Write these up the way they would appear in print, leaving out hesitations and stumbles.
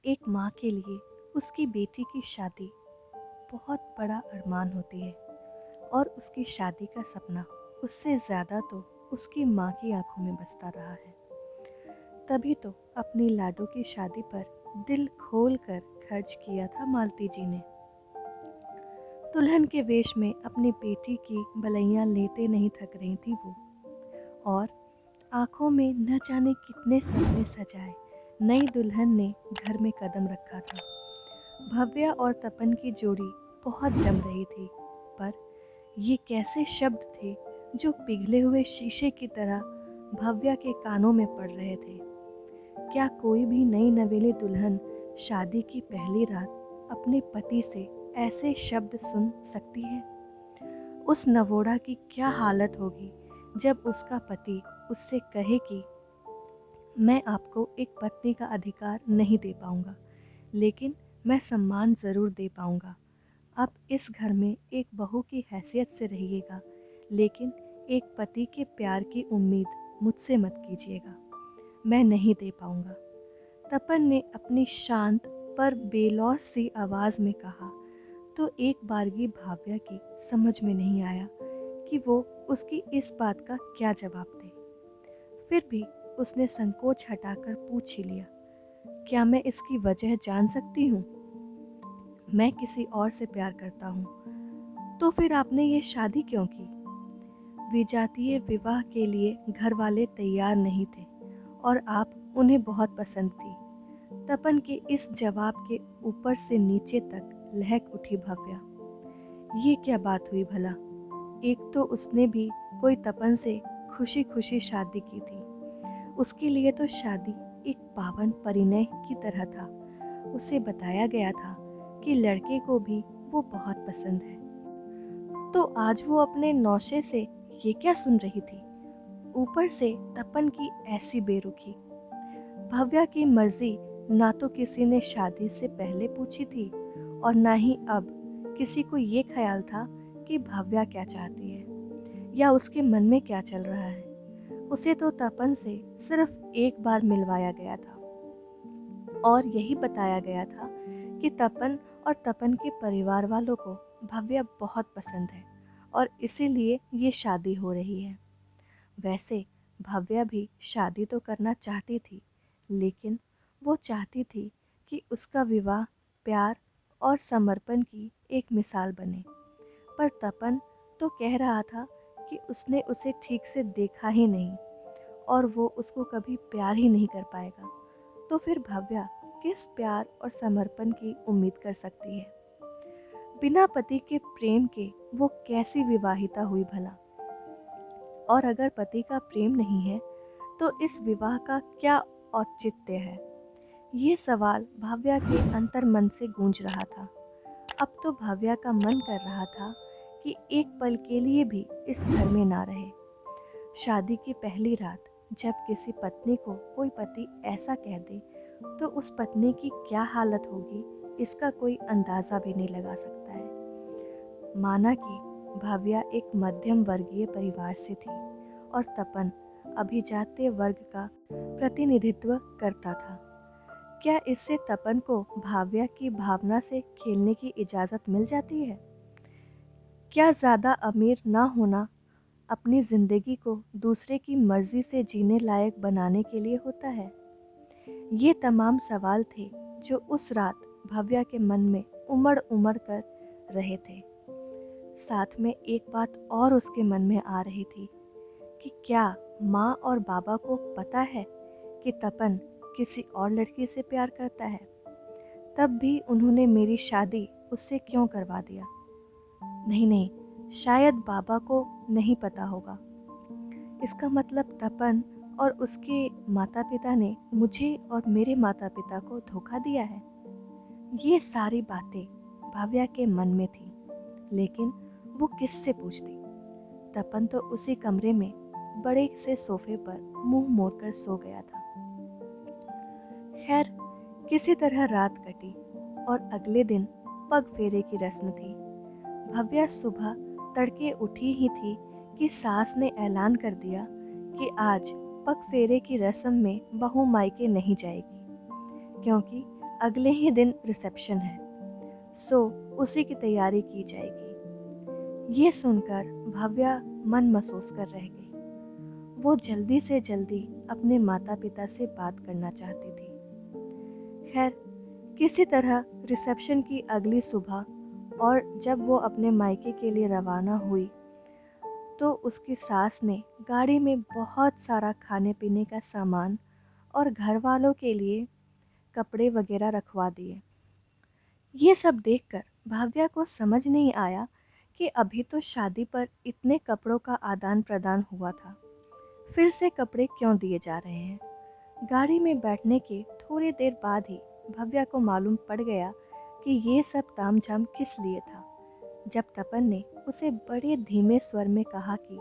एक माँ के लिए उसकी बेटी की शादी बहुत बड़ा अरमान होती है और उसकी शादी का सपना उससे ज़्यादा तो उसकी माँ की आंखों में बसता रहा है। तभी तो अपनी लाडो की शादी पर दिल खोल कर खर्च किया था मालती जी ने। दुल्हन के वेश में अपनी बेटी की बलैयाँ लेते नहीं थक रही थी वो, और आंखों में न जाने कितने सपने सजाए नई दुल्हन ने घर में कदम रखा था। भव्या और तपन की जोड़ी बहुत जम रही थी, पर ये कैसे शब्द थे जो पिघले हुए शीशे की तरह भव्या के कानों में पड़ रहे थे। क्या कोई भी नई नवेली दुल्हन शादी की पहली रात अपने पति से ऐसे शब्द सुन सकती है? उस नवोड़ा की क्या हालत होगी जब उसका पति उससे कहे कि मैं आपको एक पत्नी का अधिकार नहीं दे पाऊंगा, लेकिन मैं सम्मान ज़रूर दे पाऊंगा। आप इस घर में एक बहू की हैसियत से रहिएगा, लेकिन एक पति के प्यार की उम्मीद मुझसे मत कीजिएगा। मैं नहीं दे पाऊंगा। तपन ने अपनी शांत पर बेलौस सी आवाज़ में कहा, तो एक बारगी भाव्या की समझ में नहीं आया कि वो उसकी इस बात का क्या जवाब दे। फिर भी उसने संकोच हटाकर पूछ ही लिया, क्या मैं इसकी वजह जान सकती हूँ? मैं किसी और से प्यार करता हूँ। तो फिर आपने ये शादी क्यों की? विजातीय विवाह के लिए घर वाले तैयार नहीं थे और आप उन्हें बहुत पसंद थी। तपन के इस जवाब के ऊपर से नीचे तक लहक उठी भव्या। ये क्या बात हुई भला? एक तो उसने भी कोई तपन से खुशी खुशी शादी की थी। उसके लिए तो शादी एक पावन परिणय की तरह था। उसे बताया गया था कि लड़के को भी वो बहुत पसंद है। तो आज वो अपने नौशे से ये क्या सुन रही थी? ऊपर से तपन की ऐसी बेरुखी। भव्या की मर्जी ना तो किसी ने शादी से पहले पूछी थी और ना ही अब किसी को ये ख्याल था कि भव्या क्या चाहती है या उसके मन में क्या चल रहा है। उसे तो तपन से सिर्फ एक बार मिलवाया गया था और यही बताया गया था कि तपन और तपन के परिवार वालों को भव्या बहुत पसंद है और इसीलिए ये शादी हो रही है। वैसे भव्या भी शादी तो करना चाहती थी, लेकिन वो चाहती थी कि उसका विवाह प्यार और समर्पण की एक मिसाल बने। पर तपन तो कह रहा था कि उसने उसे ठीक से देखा ही नहीं और वो उसको कभी प्यार ही नहीं कर पाएगा। तो फिर भव्या किस प्यार और समर्पण की उम्मीद कर सकती है? बिना पति के प्रेम के वो कैसी विवाहिता हुई भला? और अगर पति का प्रेम नहीं है तो इस विवाह का क्या औचित्य है? ये सवाल भव्या के अंतर्मन से गूंज रहा था। अब तो भव्या का मन कर रहा था कि एक पल के लिए भी इस घर में ना रहे। शादी की पहली रात जब किसी पत्नी को कोई पति ऐसा कह दे तो उस पत्नी की क्या हालत होगी, इसका कोई अंदाज़ा भी नहीं लगा सकता है। माना कि भव्या एक मध्यम वर्गीय परिवार से थी और तपन अभिजात्य वर्ग का प्रतिनिधित्व करता था। क्या इससे तपन को भव्या की भावना से खेलने की इजाज़त मिल जाती है? क्या ज़्यादा अमीर ना होना अपनी ज़िंदगी को दूसरे की मर्ज़ी से जीने लायक बनाने के लिए होता है? ये तमाम सवाल थे जो उस रात भव्या के मन में उमड़ उमड़ कर रहे थे। साथ में एक बात और उसके मन में आ रही थी कि क्या माँ और बाबा को पता है कि तपन किसी और लड़की से प्यार करता है? तब भी उन्होंने मेरी शादी उससे क्यों करवा दिया? नहीं नहीं, शायद बाबा को नहीं पता होगा। इसका मतलब तपन और उसके माता पिता ने मुझे और मेरे माता पिता को धोखा दिया है। ये सारी बातें भव्या के मन में थी, लेकिन वो किससे पूछती? तपन तो उसी कमरे में बड़े से सोफे पर मुंह मोड़कर सो गया था। खैर, किसी तरह रात कटी और अगले दिन पग फेरे की रस्म थी। भव्या सुबह तड़के उठी ही थी कि सास ने ऐलान कर दिया कि आज पग फेरे की रस्म में बहू मायके नहीं जाएगी, क्योंकि अगले ही दिन रिसेप्शन है, सो उसी की तैयारी की जाएगी। ये सुनकर भव्या मन महसूस कर रह गई। वो जल्दी से जल्दी अपने माता पिता से बात करना चाहती थी। खैर, किसी तरह रिसेप्शन की अगली सुबह और जब वो अपने मायके के लिए रवाना हुई तो उसकी सास ने गाड़ी में बहुत सारा खाने पीने का सामान और घर वालों के लिए कपड़े वगैरह रखवा दिए। ये सब देखकर भव्या को समझ नहीं आया कि अभी तो शादी पर इतने कपड़ों का आदान प्रदान हुआ था, फिर से कपड़े क्यों दिए जा रहे हैं। गाड़ी में बैठने के थोड़ी देर बाद ही भव्या को मालूम पड़ गया कि ये सब तामझाम किस लिए था। जब तपन ने उसे बड़े धीमे स्वर में कहा कि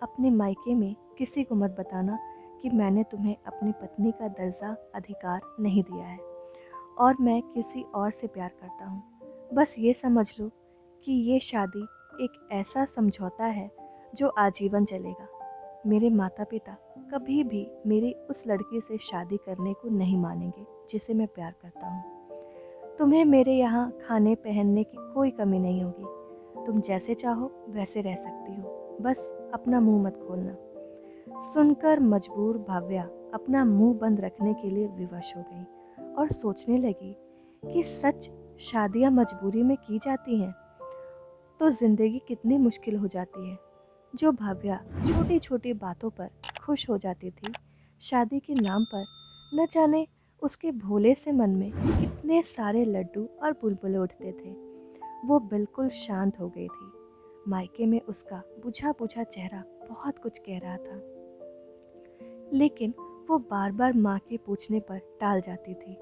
अपने मायके में किसी को मत बताना कि मैंने तुम्हें अपनी पत्नी का दर्जा अधिकार नहीं दिया है और मैं किसी और से प्यार करता हूँ। बस ये समझ लो कि ये शादी एक ऐसा समझौता है जो आजीवन चलेगा। मेरे माता पिता कभी भी मेरी उस लड़की से शादी करने को नहीं मानेंगे जिसे मैं प्यार करता हूँ। तुम्हें मेरे यहाँ खाने पहनने की कोई कमी नहीं होगी। तुम जैसे चाहो वैसे रह सकती हो, बस अपना मुंह मत खोलना। सुनकर मजबूर भव्या अपना मुंह बंद रखने के लिए विवश हो गई और सोचने लगी कि सच शादियाँ मजबूरी में की जाती हैं तो ज़िंदगी कितनी मुश्किल हो जाती है। जो भव्या छोटी छोटी बातों पर खुश हो जाती थी, शादी के नाम पर न जाने उसके भोले से मन में कितने सारे लड्डू और बुलबुले उठते थे। वो बिल्कुल शांत हो गई थी। मायके में उसका बुझा बुझा चेहरा बहुत कुछ कह रहा था, लेकिन वो बार बार माँ के पूछने पर टाल जाती थी।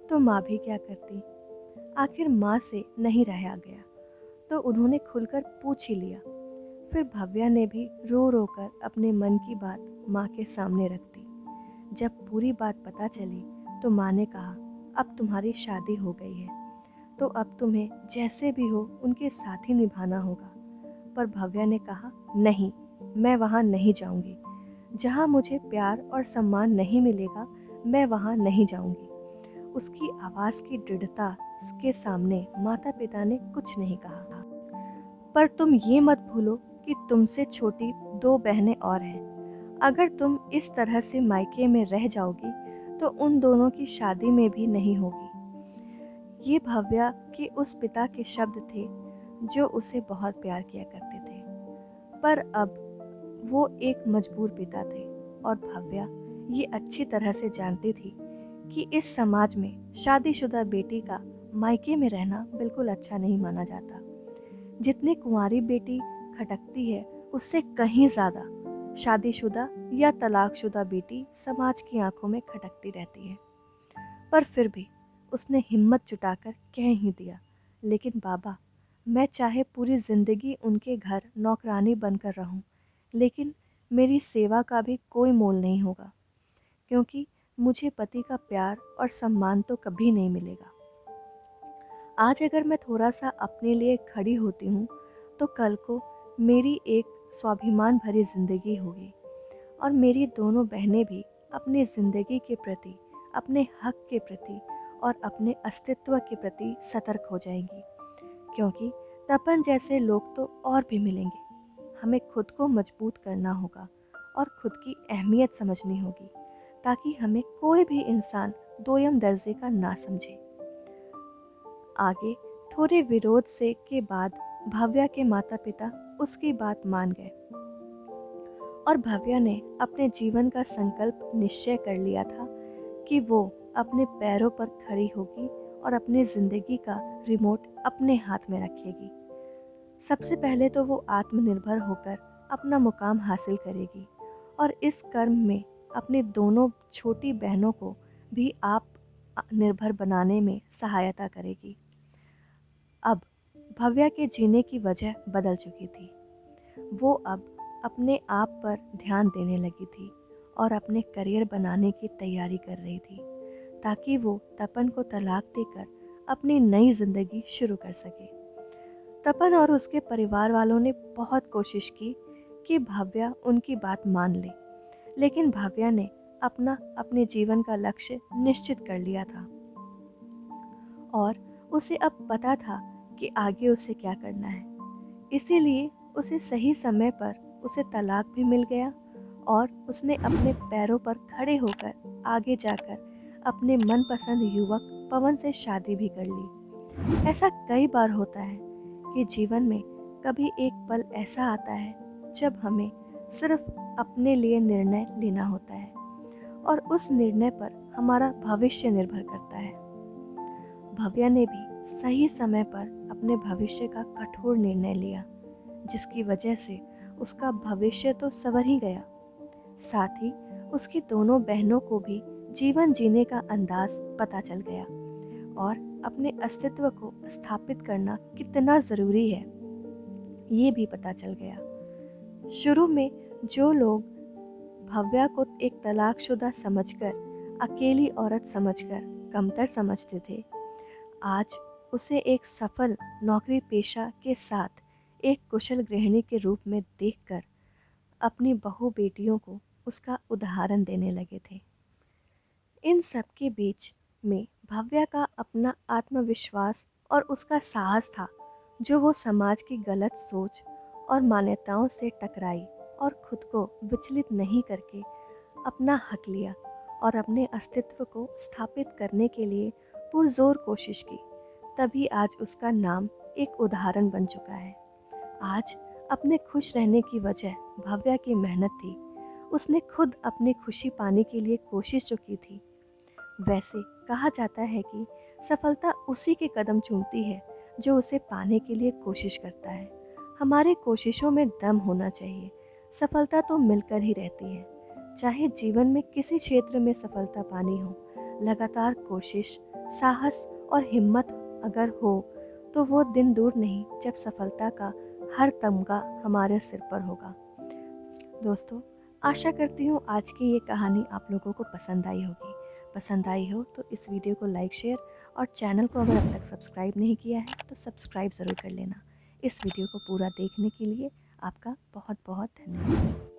तो माँ भी क्या करती। आखिर माँ से नहीं रहा गया तो उन्होंने खुलकर पूछ ही लिया। फिर भव्या ने भी रो रो कर अपने मन की बात माँ के सामने रख दी। जब पूरी बात पता चली तो माँ ने कहा, अब तुम्हारी शादी हो गई है तो अब तुम्हें जैसे भी हो उनके साथ ही निभाना होगा। पर भव्या ने कहा, नहीं, मैं वहाँ नहीं जाऊँगी। जहाँ मुझे प्यार और सम्मान नहीं मिलेगा मैं वहाँ नहीं जाऊँगी। उसकी आवाज़ की दृढ़ता के सामने माता पिता ने कुछ नहीं कहा। पर तुम ये मत भूलो कि तुमसे छोटी 2 बहनें और हैं। अगर तुम इस तरह से मायके में रह जाओगी तो उन दोनों की शादी में भी नहीं होगी। ये भव्या के उस पिता के शब्द थे जो उसे बहुत प्यार किया करते थे, पर अब वो एक मजबूर पिता थे और भव्या ये अच्छी तरह से जानती थी कि इस समाज में शादीशुदा बेटी का मायके में रहना बिल्कुल अच्छा नहीं माना जाता। जितनी कुंवारी बेटी खटकती है उससे कहीं ज़्यादा शादीशुदा या तलाकशुदा बेटी समाज की आंखों में खटकती रहती है। पर फिर भी उसने हिम्मत जुटाकर कह ही दिया, लेकिन बाबा, मैं चाहे पूरी ज़िंदगी उनके घर नौकरानी बनकर रहूं, लेकिन मेरी सेवा का भी कोई मोल नहीं होगा, क्योंकि मुझे पति का प्यार और सम्मान तो कभी नहीं मिलेगा। आज अगर मैं थोड़ा सा अपने लिए खड़ी होती हूँ तो कल को मेरी एक स्वाभिमान भरी ज़िंदगी होगी और मेरी दोनों बहनें भी अपनी ज़िंदगी के प्रति, अपने हक के प्रति और अपने अस्तित्व के प्रति सतर्क हो जाएंगी, क्योंकि तपन जैसे लोग तो और भी मिलेंगे। हमें खुद को मजबूत करना होगा और खुद की अहमियत समझनी होगी ताकि हमें कोई भी इंसान दोयम दर्जे का ना समझे। आगे थोड़े विरोध से के बाद भव्या के माता पिता उसकी बात मान गए और भव्या ने अपने जीवन का संकल्प निश्चय कर लिया था कि वो अपने पैरों पर खड़ी होगी और अपनी ज़िंदगी का रिमोट अपने हाथ में रखेगी। सबसे पहले तो वो आत्मनिर्भर होकर अपना मुकाम हासिल करेगी और इस कर्म में अपनी दोनों छोटी बहनों को भी आप निर्भर बनाने में सहायता करेगी। अब भव्या के जीने की वजह बदल चुकी थी। वो अब अपने आप पर ध्यान देने लगी थी और अपने करियर बनाने की तैयारी कर रही थी ताकि वो तपन को तलाक देकर अपनी नई ज़िंदगी शुरू कर सके। तपन और उसके परिवार वालों ने बहुत कोशिश की कि भव्या उनकी बात मान ले, लेकिन भव्या ने अपने जीवन का लक्ष्य निश्चित कर लिया था। और उसे अब पता था कि आगे उसे क्या करना है। इसीलिए उसे सही समय पर उसे तलाक भी मिल गया और उसने अपने पैरों पर खड़े होकर आगे जाकर अपने मनपसंद युवक पवन से शादी भी कर ली। ऐसा कई बार होता है कि जीवन में कभी एक पल ऐसा आता है जब हमें सिर्फ अपने लिए निर्णय लेना होता है और उस निर्णय पर हमारा भविष्य निर्भर करता है। भव्या ने भी सही समय पर अपने भविष्य का कठोर निर्णय लिया, जिसकी वजह से उसका भविष्य तो संवर ही गया, साथ ही उसकी दोनों बहनों को भी जीवन जीने का अंदाज पता चल गया और अपने अस्तित्व को स्थापित करना कितना ज़रूरी है ये भी पता चल गया। शुरू में जो लोग भव्या को एक तलाकशुदा समझकर, अकेली औरत समझकर कमतर समझते थे, आज उसे एक सफल नौकरी पेशा के साथ एक कुशल गृहिणी के रूप में देखकर अपनी बहू बेटियों को उसका उदाहरण देने लगे थे। इन सब के बीच में भव्या का अपना आत्मविश्वास और उसका साहस था, जो वो समाज की गलत सोच और मान्यताओं से टकराई और खुद को विचलित नहीं करके अपना हक लिया और अपने अस्तित्व को स्थापित करने के लिए पुरजोर कोशिश की। तभी आज उसका नाम एक उदाहरण बन चुका है। आज अपने खुश रहने की वजह भव्या की मेहनत थी। उसने खुद अपनी खुशी पाने के लिए कोशिश जो की थी। वैसे कहा जाता है कि सफलता उसी के कदम चूमती है जो उसे पाने के लिए कोशिश करता है। हमारे कोशिशों में दम होना चाहिए। सफलता तो मिलकर ही रहती है। चाहे जीवन में किसी क्षेत्र में सफलता पानी हो, लगातार कोशिश, साहस और हिम्मत अगर हो तो वो दिन दूर नहीं जब सफलता का हर तमगा हमारे सिर पर होगा। दोस्तों, आशा करती हूँ आज की ये कहानी आप लोगों को पसंद आई होगी। पसंद आई हो तो इस वीडियो को लाइक, शेयर और चैनल को अगर अब तक सब्सक्राइब नहीं किया है तो सब्सक्राइब ज़रूर कर लेना। इस वीडियो को पूरा देखने के लिए आपका बहुत बहुत धन्यवाद।